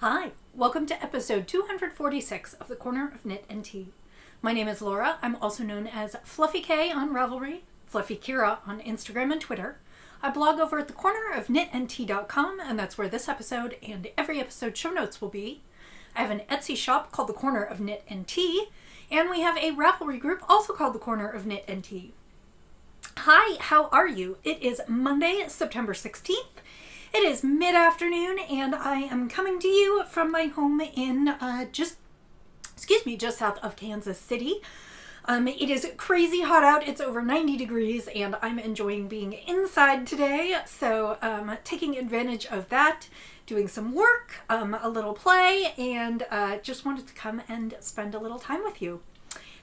Hi, welcome to episode 246 of the Corner of Knit and Tea. My name is Laura. I'm also known as Fluffy K on Ravelry, Fluffy Kira on Instagram and Twitter. I blog over at thecornerofknitandtea.com, and that's where this episode and every episode show notes will be. I have an Etsy shop called The Corner of Knit and Tea, and we have a Ravelry group also called The Corner of Knit and Tea. Hi, how are you? It is Monday, September 16th. It is mid-afternoon, and I am coming to you from my home in just south of Kansas City. It is crazy hot out. It's over 90 degrees, and I'm enjoying being inside today. So taking advantage of that, doing some work, a little play, and just wanted to come and spend a little time with you.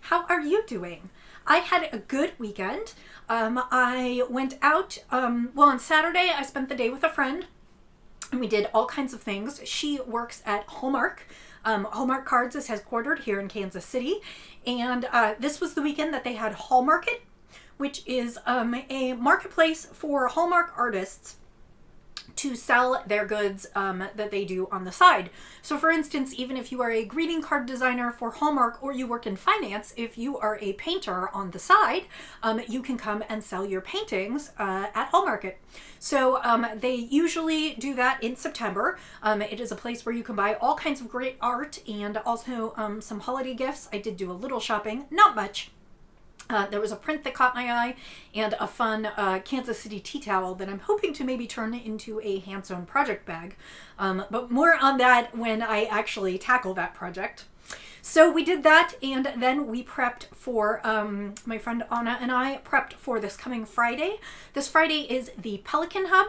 How are you doing? I had a good weekend. I went out, on Saturday I spent the day with a friend and we did all kinds of things. She works at Hallmark. Hallmark Cards is headquartered here in Kansas City, and this was the weekend that they had Hallmarket, which is a marketplace for Hallmark artists to sell their goods that they do on the side. So for instance, even if you are a greeting card designer for Hallmark or you work in finance, if you are a painter on the side, you can come and sell your paintings at Hallmarket. So they usually do that in September. It is a place where you can buy all kinds of great art and also some holiday gifts. I did do a little shopping, not much. There was a print that caught my eye and a fun Kansas City tea towel that I'm hoping to maybe turn into a hand-sewn project bag. But more on that when I actually tackle that project. So we did that, and then we prepped for, my friend Anna and I prepped for this coming Friday. This Friday is the Pelican Hub,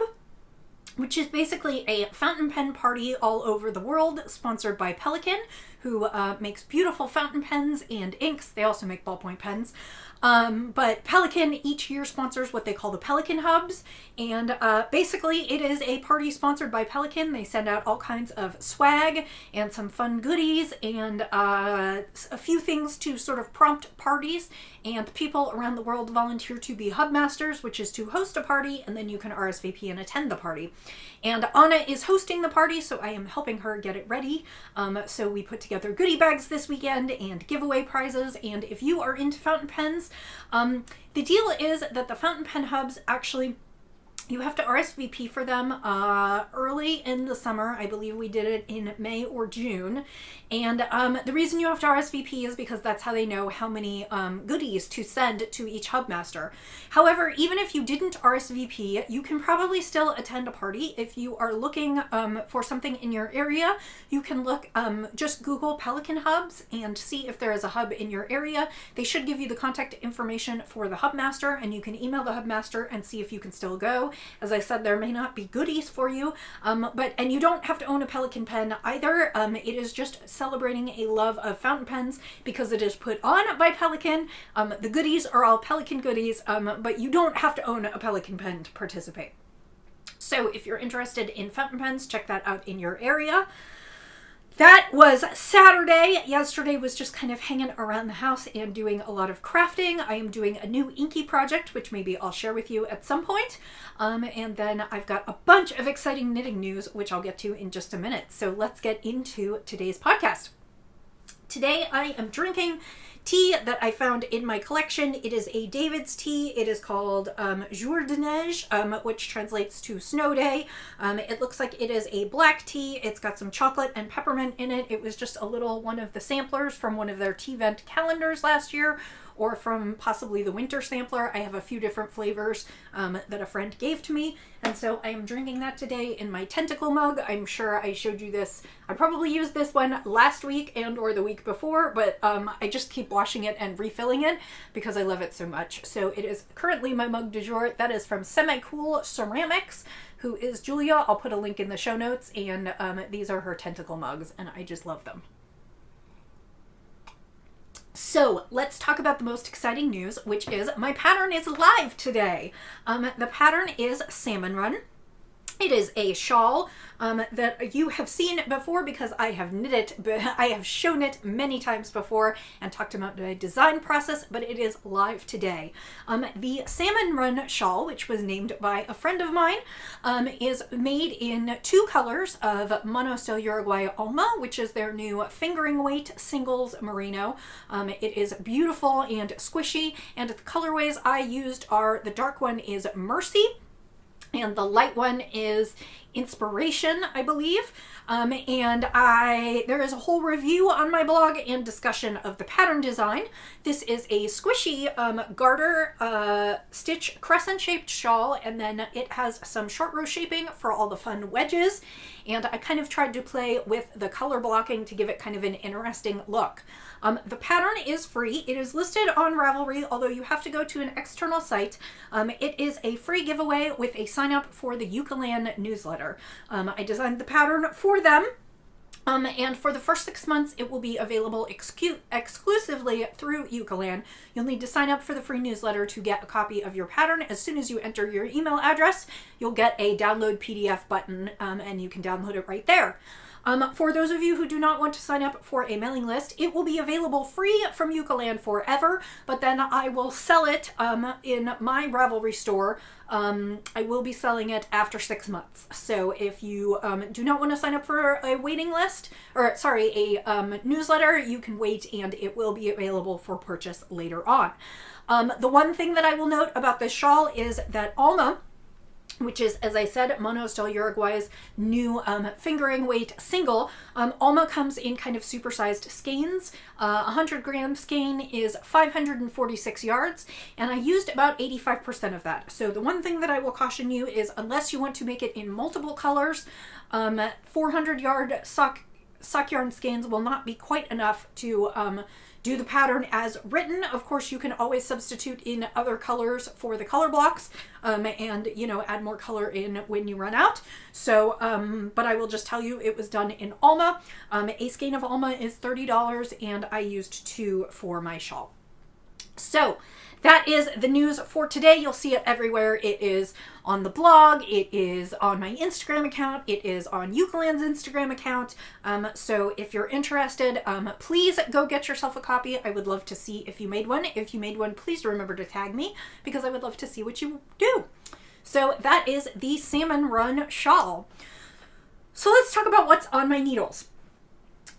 which is basically a fountain pen party all over the world, sponsored by Pelican, who makes beautiful fountain pens and inks. They also make ballpoint pens. But Pelican each year sponsors what they call the Pelican Hubs, and basically it is a party sponsored by Pelican. They send out all kinds of swag and some fun goodies and a few things to sort of prompt parties, and people around the world volunteer to be hub masters, which is to host a party, and then you can RSVP and attend the party. And Anna is hosting the party, so I am helping her get it ready. So we put together goodie bags this weekend and giveaway prizes, and if you are into fountain pens, the deal is that the fountain pen hubs actually, you have to RSVP for them early in the summer. I believe we did it in May or June. And the reason you have to RSVP is because that's how they know how many goodies to send to each hub master. However, even if you didn't RSVP, you can probably still attend a party. If you are looking for something in your area, you can look, just Google Pelican Hubs and see if there is a hub in your area. They should give you the contact information for the hub master, and you can email the hub master and see if you can still go. As I said, there may not be goodies for you, and you don't have to own a Pelican pen either. It is just celebrating a love of fountain pens because it is put on by Pelican. The goodies are all Pelican goodies, but you don't have to own a Pelican pen to participate. So if you're interested in fountain pens, check that out in your area. That was Saturday. Yesterday was just kind of hanging around the house and doing a lot of crafting. I am doing a new inky project, which maybe I'll share with you at some point. And then I've got a bunch of exciting knitting news, which I'll get to in just a minute. So let's get into today's podcast. Today I am drinking tea that I found in my collection. It is a David's tea. It is called Jour de Neige, which translates to snow day. It looks like it is a black tea. It's got some chocolate and peppermint in it. It was just a little one of the samplers from one of their tea vent calendars last year, or from possibly the winter sampler. I have a few different flavors that a friend gave to me, and so I am drinking that today in my tentacle mug. I'm sure I showed you this. I probably used this one last week and or the week before, but I just keep washing it and refilling it because I love it so much. So it is currently my mug du jour. That is from Semi-Cool Ceramics, who is Julia. I'll put a link in the show notes, and these are her tentacle mugs, and I just love them. So let's talk about the most exciting news, which is my pattern is live today. The pattern is Salmon Run. It is a shawl that you have seen before because I have knit it, but I have shown it many times before and talked about the design process, but it is live today. The Salmon Run shawl, which was named by a friend of mine, is made in 2 colors of Manos del Uruguay Alma, which is their new fingering weight singles merino. It is beautiful and squishy, and the colorways I used are, the dark one is Mercy, and the light one is Inspiration, I believe. There is a whole review on my blog and discussion of the pattern design. This is a squishy garter stitch crescent shaped shawl, and then it has some short row shaping for all the fun wedges. And I kind of tried to play with the color blocking to give it kind of an interesting look. The pattern is free. It is listed on Ravelry, although you have to go to an external site. It is a free giveaway with a sign up for the Ukeland newsletter. I designed the pattern for them. And for the first 6 months, it will be available exclusively through Ukeland. You'll need to sign up for the free newsletter to get a copy of your pattern. As soon as you enter your email address, you'll get a download PDF button, and you can download it right there. For those of you who do not want to sign up for a mailing list, it will be available free from Ukeland forever, but then I will sell it in my Ravelry store. I will be selling it after 6 months. So if you do not want to sign up for a waiting list, or sorry, a newsletter, you can wait and it will be available for purchase later on. The one thing that I will note about this shawl is that Alma, which is, as I said, Manos del Uruguay's new fingering weight single. Alma comes in kind of supersized skeins. 100 gram skein is 546 yards, and I used about 85% of that. So the one thing that I will caution you is, unless you want to make it in multiple colors, 400 yard sock yarn skeins will not be quite enough to do the pattern as written. Of course, you can always substitute in other colors for the color blocks, and add more color in when you run out. So, but I will just tell you, it was done in Alma. A skein of Alma is $30, and I used 2 for my shawl. So that is the news for today. You'll see it everywhere. It is on the blog. It is on my Instagram account. It is on Ukeland's Instagram account. So if you're interested, please go get yourself a copy. I would love to see if you made one. If you made one, please remember to tag me, because I would love to see what you do. So that is the Salmon Run shawl. So let's talk about what's on my needles.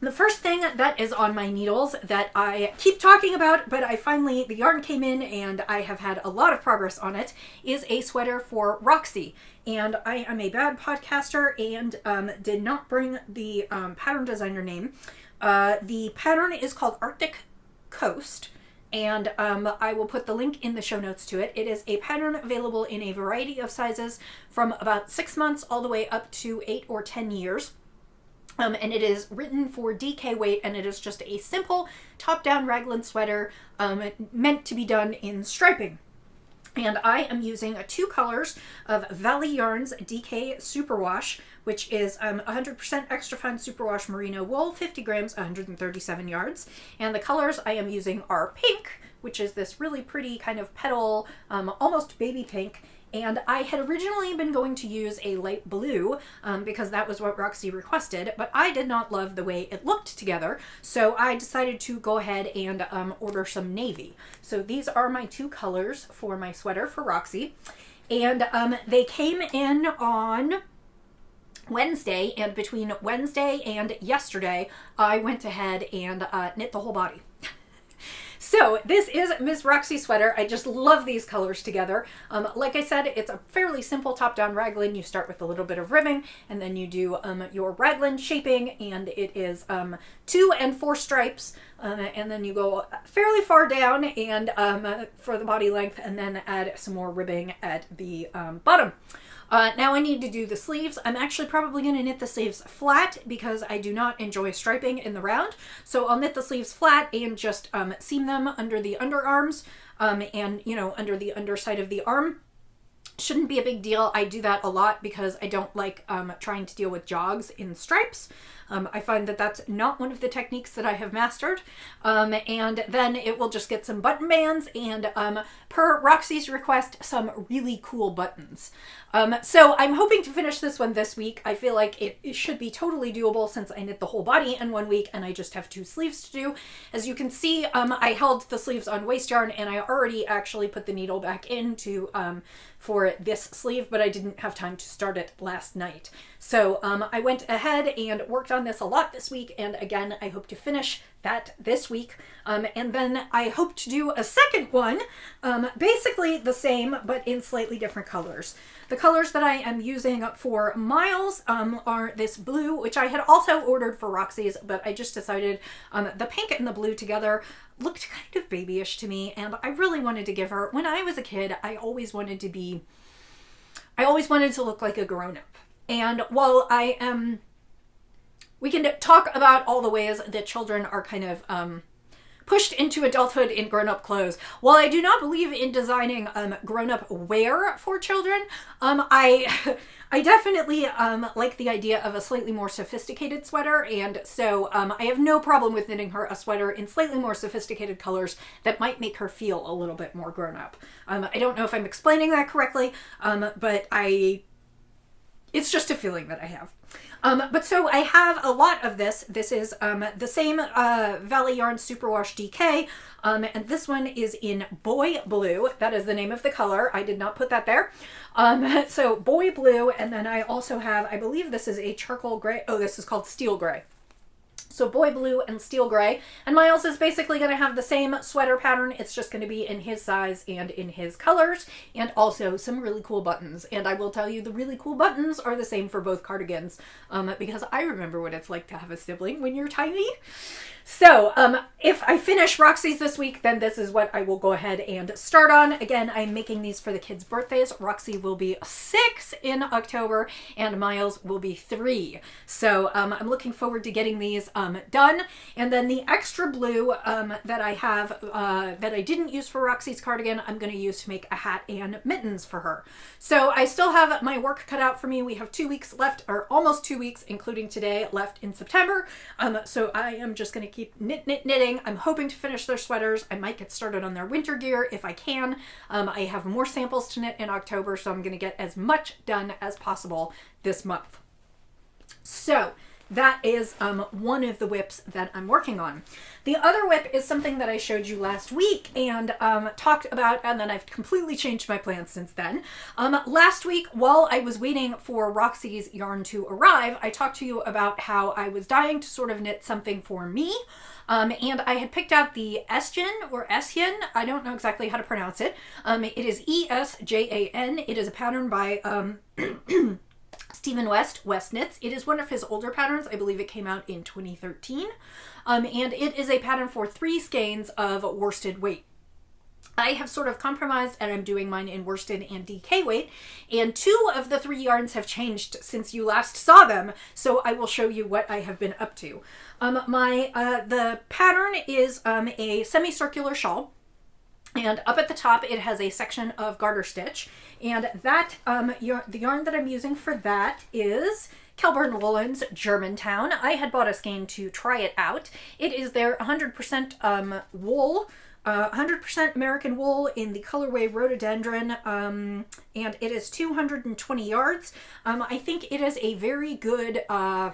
The first thing that is on my needles that I keep talking about, but the yarn came in and I have had a lot of progress on it, is a sweater for Roxy. And I am a bad podcaster and did not bring the pattern designer name. The pattern is called Arctic Coast, and I will put the link in the show notes to it. It is a pattern available in a variety of sizes from about 6 months all the way up to 8 or 10 years. And it is written for DK weight, and it is just a simple top-down raglan sweater meant to be done in striping. And I am using 2 colors of Valley Yarns DK Superwash, which is 100% extra fine superwash merino wool, 50 grams, 137 yards. And the colors I am using are pink, which is this really pretty kind of petal, almost baby pink. And I had originally been going to use a light blue because that was what Roxy requested, but I did not love the way it looked together, so I decided to go ahead and order some navy. So these are my 2 colors for my sweater for Roxy, and they came in on Wednesday, and between Wednesday and yesterday, I went ahead and knit the whole body. So this is Miss Roxy sweater. I just love these colors together. Like I said, it's a fairly simple top-down raglan. You start with a little bit of ribbing, and then you do your raglan shaping, and it is 2 and 4 stripes, and then you go fairly far down and for the body length, and then add some more ribbing at the bottom. Now I need to do the sleeves. I'm actually probably going to knit the sleeves flat because I do not enjoy striping in the round. So I'll knit the sleeves flat and just seam them under the underarms and, under the underside of the arm. Shouldn't be a big deal. I do that a lot because I don't like trying to deal with jogs in stripes. I find that that's not one of the techniques that I have mastered. And then it will just get some button bands and per Roxy's request, some really cool buttons. So I'm hoping to finish this one this week. I feel like it should be totally doable since I knit the whole body in 1 week and I just have 2 sleeves to do. As you can see, I held the sleeves on waste yarn and I already actually put the needle back into for this sleeve, but I didn't have time to start it last night. So I went ahead and worked on this a lot this week, and again, I hope to finish that this week. And then I hope to do a second one, basically the same, but in slightly different colors. The colors that I am using for Miles are this blue, which I had also ordered for Roxy's, but I just decided the pink and the blue together looked kind of babyish to me, and I really wanted to give her, when I was a kid, I always wanted to look like a grown-up. And while we can talk about all the ways that children are kind of pushed into adulthood in grown-up clothes. While I do not believe in designing grown-up wear for children, I definitely like the idea of a slightly more sophisticated sweater, and so I have no problem with knitting her a sweater in slightly more sophisticated colors that might make her feel a little bit more grown-up. I don't know if I'm explaining that correctly, but it's just a feeling that I have. But so I have a lot of this. This is the same Valley Yarn Superwash DK, and this one is in Boy Blue. That is the name of the color. I did not put that there. So Boy Blue, and then I also have, I believe this is a charcoal gray. Oh, this is called Steel Gray. So Boy Blue and Steel Gray. And Miles is basically going to have the same sweater pattern. It's just going to be in his size and in his colors, and also some really cool buttons. And I will tell you, the really cool buttons are the same for both cardigans, because I remember what it's like to have a sibling when you're tiny. So if I finish Roxy's this week, then this is what I will go ahead and start on. Again, I'm making these for the kids' birthdays. Roxy will be 6 in October and Miles will be 3. So I'm looking forward to getting these done. And then the extra blue that I have that I didn't use for Roxy's cardigan, I'm going to use to make a hat and mittens for her. So I still have my work cut out for me. We have 2 weeks left, or almost 2 weeks, including today, left in September. So I am just going to keep knitting. I'm hoping to finish their sweaters. I might get started on their winter gear if I can. I have more samples to knit in October, so I'm going to get as much done as possible this month. So that is one of the whips that I'm working on. The other whip is something that I showed you last week and talked about, and then I've completely changed my plans since then. Last week, while I was waiting for Roxy's yarn to arrive, I talked to you about how I was dying to sort of knit something for me. And I had picked out the Esjan or Esjan. I don't know exactly how to pronounce it. It is Esjan. It is a pattern by Stephen West Knits. It is one of his older patterns. I believe it came out in 2013. And it is a pattern for 3 skeins of worsted weight. I have sort of compromised and I'm doing mine in worsted and DK weight, and 2 of the 3 yarns have changed since you last saw them, so I will show you what I have been up to. The pattern is a semicircular shawl, and up at the top it has a section of garter stitch, and that the yarn that I'm using for that is Kelburn Woolen's Germantown. I had bought a skein to try it out. It is their 100% wool, 100% American wool in the colorway Rhododendron, and it is 220 yards. I think it is a very good, I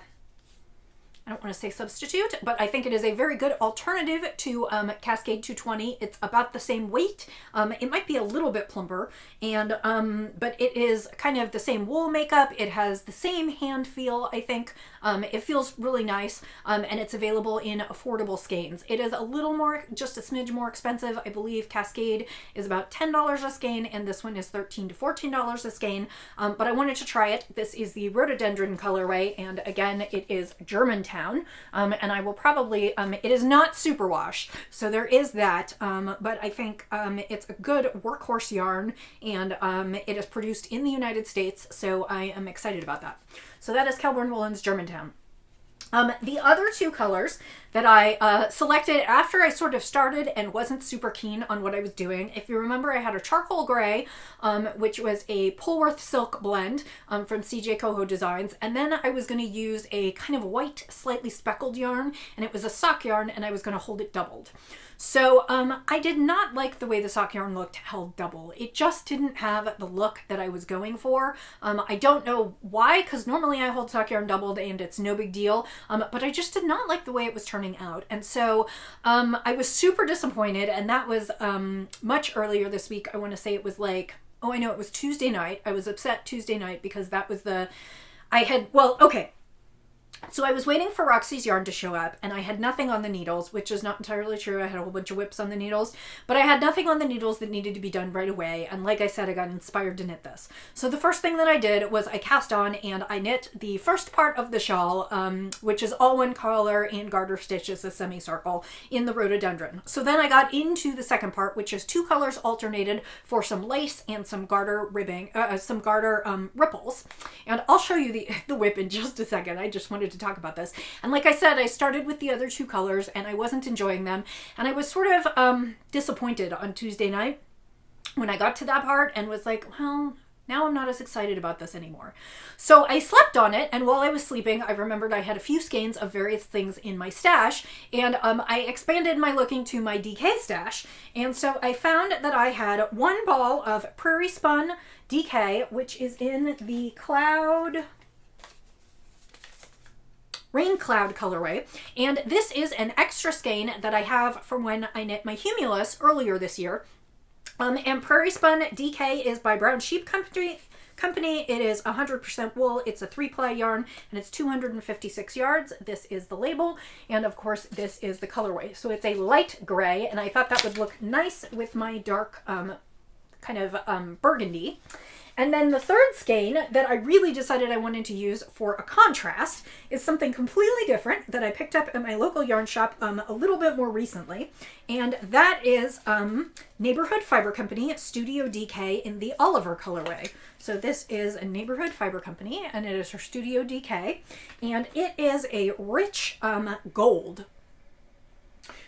don't want to say substitute, but I think it is a very good alternative to Cascade 220. It's about the same weight. It might be a little bit plumper, and but it is kind of the same wool makeup. It has the same hand feel, I think. It feels really nice, and it's available in affordable skeins. It is a little more, just a smidge more expensive. I believe Cascade is about $10 a skein, and this one is $13 to $14 a skein, but I wanted to try it. This is the Rhododendron colorway, and again, it is Germantown, and I will probably, it is not superwash, so there is that, but I think it's a good workhorse yarn, and it is produced in the United States, so I am excited about that. So that is Kelburn Woolen's Germantown. The other two colors that I selected after I sort of started and wasn't super keen on what I was doing. If you remember, I had a charcoal gray, which was a Polworth silk blend from CJ Coho Designs. And then I was going to use a kind of white, slightly speckled yarn, and it was a sock yarn, and I was going to hold it doubled. So I did not like the way the sock yarn looked held double. It just didn't have the look that I was going for. I don't know why, because normally I hold sock yarn doubled and it's no big deal, but I just did not like the way it was turning out. And so I was super disappointed, and that was much earlier this week. I want to say it was like, oh, I know, it was Tuesday night. I was upset Tuesday night because that was okay. So I was waiting for Roxy's yarn to show up, and I had nothing on the needles, which is not entirely true. I had a whole bunch of whips on the needles, but I had nothing on the needles that needed to be done right away. And like I said, I got inspired to knit this. So the first thing that I did was I cast on and I knit the first part of the shawl, which is all one color and garter stitch is a semicircle in the rhododendron. So then I got into the second part, which is two colors alternated for some lace and some garter ribbing, some garter ripples. And I'll show you the whip in just a second. I just wanted to talk about this. And like I said, I started with the other two colors and I wasn't enjoying them. And I was sort of disappointed on Tuesday night when I got to that part and was like, well, now I'm not as excited about this anymore. So I slept on it, and while I was sleeping, I remembered I had a few skeins of various things in my stash, and I expanded my looking to my DK stash. And so I found that I had one ball of Prairie Spun DK, which is in the Rain Cloud colorway, and this is an extra skein that I have from when I knit my Humulus earlier this year. And Prairie Spun DK is by Brown Sheep Company. It is 100% wool. It's a 3-ply yarn, and it's 256 yards. This is the label, and of course this is the colorway. So it's a light gray, and I thought that would look nice with my dark kind of burgundy. And then the third skein that I really decided I wanted to use for a contrast is something completely different that I picked up at my local yarn shop a little bit more recently. And that is Neighborhood Fiber Company Studio DK in the Oliver colorway. So this is a Neighborhood Fiber Company, and it is her Studio DK. And it is a rich gold.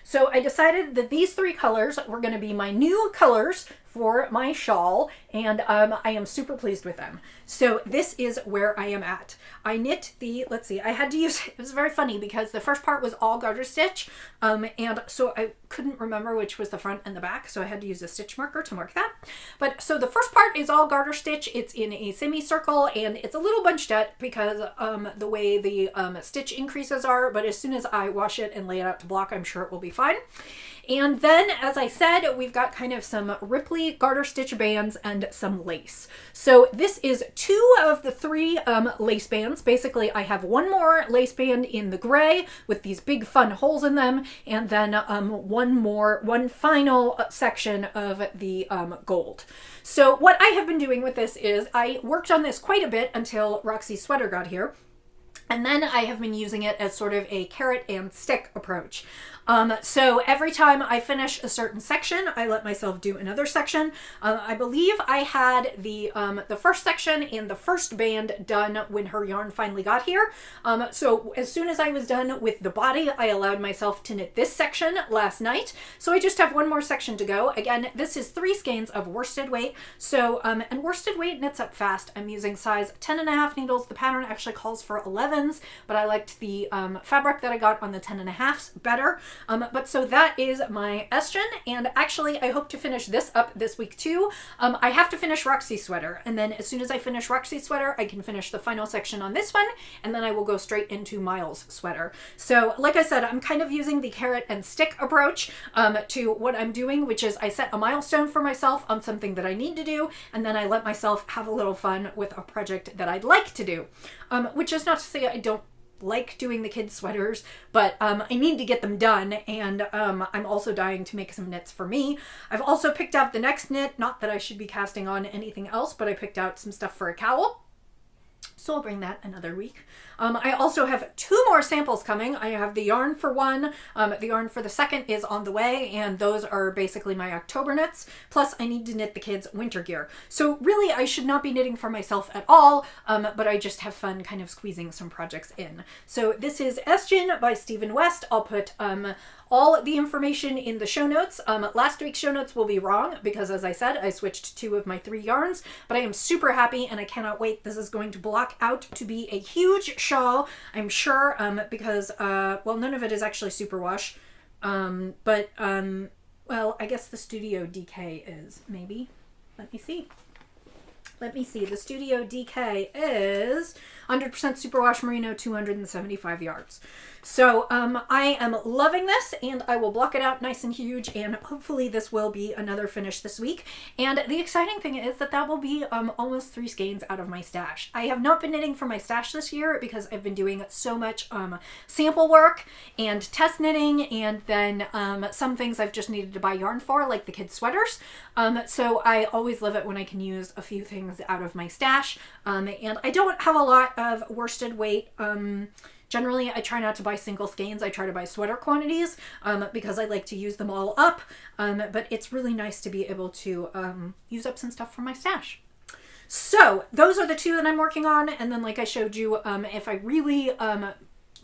So I decided that these three colors were going to be my new colors for my shawl, and I am super pleased with them. So this is where I am at. I knit let's see, I had to use, it was very funny because the first part was all garter stitch, and so I couldn't remember which was the front and the back, so I had to use a stitch marker to mark that. But so the first part is all garter stitch. It's in a semicircle, and it's a little bunched up because the way the stitch increases are, but as soon as I wash it and lay it out to block, I'm sure it will be fine. And then, as I said, we've got kind of some Ripley garter stitch bands and some lace. So this is two of the three lace bands. Basically, I have one more lace band in the gray with these big fun holes in them, and then one final section of the gold. So what I have been doing with this is I worked on this quite a bit until Roxy's sweater got here. And then I have been using it as sort of a carrot and stick approach. So every time I finish a certain section, I let myself do another section. I believe I had the first section and the first band done when her yarn finally got here. So as soon as I was done with the body, I allowed myself to knit this section last night. So I just have one more section to go. Again, this is 3 skeins of worsted weight. So, and worsted weight knits up fast. I'm using size 10.5 needles. The pattern actually calls for 11s, but I liked the fabric that I got on the 10.5s better. But so that is my Esjan, and actually I hope to finish this up this week too. I have to finish Roxy's sweater, and then as soon as I finish Roxy's sweater, I can finish the final section on this one, and then I will go straight into Miles' sweater. So like I said, I'm kind of using the carrot and stick approach to what I'm doing, which is I set a milestone for myself on something that I need to do, and then I let myself have a little fun with a project that I'd like to do. Which is not to say I don't like doing the kids' sweaters, but I need to get them done, and I'm also dying to make some knits for me. I've also picked out the next knit, not that I should be casting on anything else, but I picked out some stuff for a cowl. So I'll bring that another week. I also have 2 more samples coming. I have the yarn for one. The yarn for the second is on the way, and those are basically my October knits. Plus, I need to knit the kids' winter gear. So really, I should not be knitting for myself at all, but I just have fun kind of squeezing some projects in. So this is Esjan by Stephen West. I'll put all the information in the show notes. Last week's show notes will be wrong because, as I said, I switched 2 of my 3 yarns, but I am super happy and I cannot wait. This is going to block out to be a huge shawl, I'm sure, because, well, none of it is actually superwash, but, well, I guess the Studio DK is, maybe. Let me see. The Studio DK is 100% superwash merino, 275 yards. So I am loving this, and I will block it out nice and huge, and hopefully this will be another finish this week. And the exciting thing is that that will be almost 3 skeins out of my stash. I have not been knitting for my stash this year because I've been doing so much sample work and test knitting, and then some things I've just needed to buy yarn for, like the kids' sweaters. So I always love it when I can use a few things out of my stash. And I don't have a lot of worsted weight. Generally, I try not to buy single skeins. I try to buy sweater quantities because I like to use them all up. But it's really nice to be able to use up some stuff from my stash. So those are the 2 that I'm working on. And then, like I showed you, if I really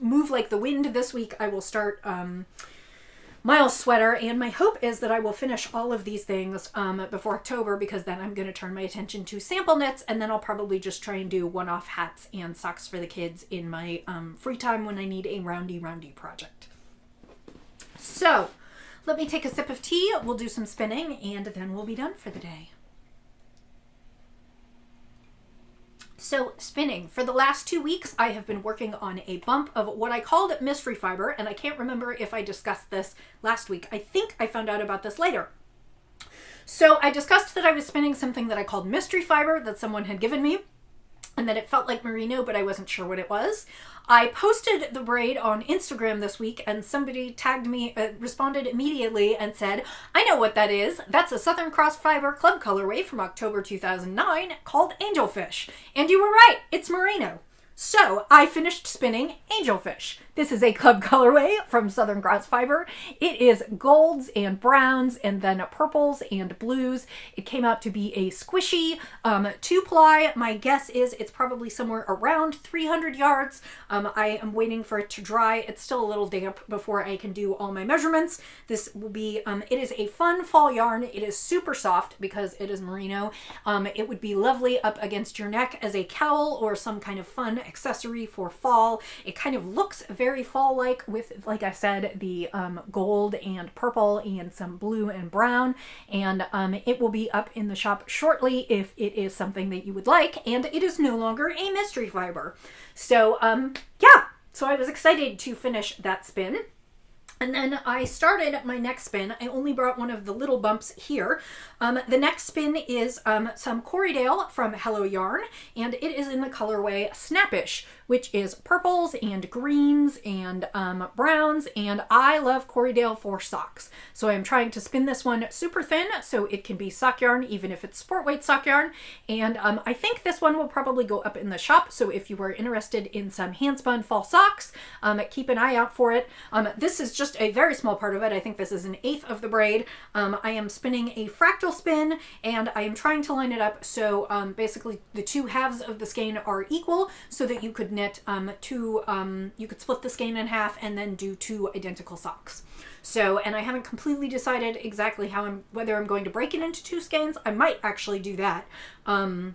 move like the wind this week, I will start Miles' sweater, and my hope is that I will finish all of these things before October, because then I'm going to turn my attention to sample knits, and then I'll probably just try and do one-off hats and socks for the kids in my free time when I need a roundy project. So let me take a sip of tea, we'll do some spinning, and then we'll be done for the day. So spinning. For the last 2 weeks, I have been working on a bump of what I called mystery fiber, and I can't remember if I discussed this last week. I think I found out about this later. So I discussed that I was spinning something that I called mystery fiber that someone had given me, and that it felt like merino, but I wasn't sure what it was. I posted the braid on Instagram this week, and somebody tagged me, responded immediately and said, I know what that is. That's a Southern Cross Fiber Club colorway from October 2009 called Angelfish. And you were right, it's merino. So I finished spinning Angelfish. This is a club colorway from Southern Cross Fiber. It is golds and browns and then purples and blues. It came out to be a squishy 2-ply. My guess is it's probably somewhere around 300 yards. I am waiting for it to dry. It's still a little damp before I can do all my measurements. This will be, it is a fun fall yarn. It is super soft because it is merino. It would be lovely up against your neck as a cowl or some kind of fun accessory for fall. It kind of looks very fall-like with, like I said, the gold and purple and some blue and brown, and it will be up in the shop shortly if it is something that you would like, and it is no longer a mystery fiber. So yeah, so I was excited to finish that spin. And then I started my next spin. I only brought one of the little bumps here. The next spin is some Corriedale from Hello Yarn, and it is in the colorway Snappish, which is purples and greens and browns, and I love Corriedale for socks. So I'm trying to spin this one super thin so it can be sock yarn, even if it's sport weight sock yarn. And I think this one will probably go up in the shop, so if you are interested in some hand-spun fall socks, keep an eye out for it. This is just a very small part of it. I think this is 1/8 of the braid. I am spinning a fractal spin, and I am trying to line it up so basically the 2 halves of the skein are equal, so that you could knit you could split the skein in half and then do 2 identical socks. So, and I haven't completely decided exactly whether I'm going to break it into 2 skeins. I might actually do that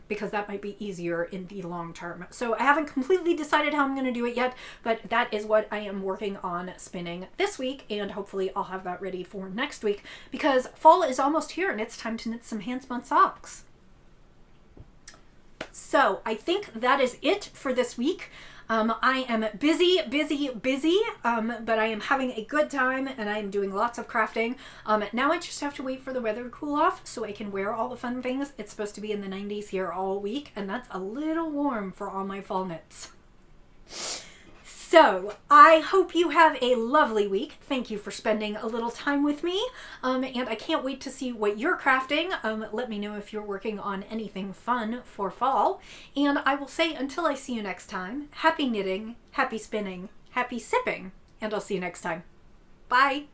because that might be easier in the long term. So I haven't completely decided how I'm going to do it yet, but that is what I am working on spinning this week, and hopefully I'll have that ready for next week because fall is almost here and it's time to knit some hand-spun socks. So I think that is it for this week. I am busy, but I am having a good time and I am doing lots of crafting. Now I just have to wait for the weather to cool off so I can wear all the fun things. It's supposed to be in the 90s here all week, and that's a little warm for all my fall knits. So, I hope you have a lovely week. Thank you for spending a little time with me. And I can't wait to see what you're crafting. Let me know if you're working on anything fun for fall. And I will say until I see you next time, happy knitting, happy spinning, happy sipping, and I'll see you next time. Bye!